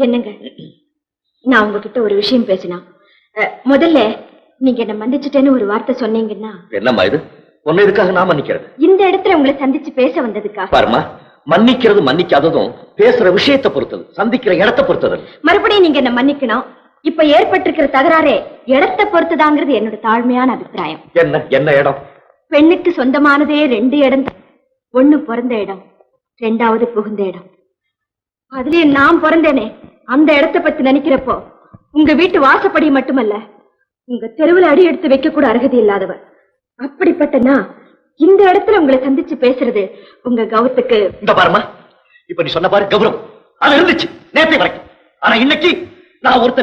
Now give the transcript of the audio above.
என்னங்க, நான் உங்ககிட்ட ஒரு விஷயம் பேசினா முதல்ல நீங்க என்ன மன்னிச்சுட்டேன்னு ஒரு வார்த்தை சொன்னீங்கன்னா. என்னம்மா இது? உன்னை இதுக்காக நான் மன்னிக்கிறது? இந்த இடத்துல உங்களை சந்திச்சு பேச வந்ததுக்கா? பாருமா, மன்னிக்கிறது மன்னிக்காததும் பேசுற விஷயத்தை பொறுத்தது, சந்திக்கிற இடத்தை பொறுத்தது. மறுபடியும் நீங்க என்ன மன்னிக்கணும். இப்ப ஏற்பட்டிருக்கிற தகராறே இடத்தை பொறுத்துதாங்கிறது என்னோட தாழ்மையான அபிப்பிராயம். என்ன என்ன இடம்? பெண்ணுக்கு சொந்தமானதே 2 இடம். ஒண்ணு பிறந்த இடம், 2வது புகுந்த இடம். அதுலயே நான் பிறந்தேனே, அந்த இடத்தை பத்தி நினைக்கிறப்போ உங்க வீட்டு வாசப்படி மட்டுமல்ல, உங்க தெருவில் அடி எடுத்து வைக்க கூட அருகதை இல்லாதவர். அப்படிப்பட்டனா இந்த இடத்துல உங்களை சந்திச்சு பேசுறது உங்க கௌரவத்துக்கு. இந்த பாருமா, இப்ப நீ சொன்ன பாரு கௌரவம், அது இருந்துச்சு நேற்று வரைக்கும். ஆனா இன்னைக்கு நான் ஒருத்தன்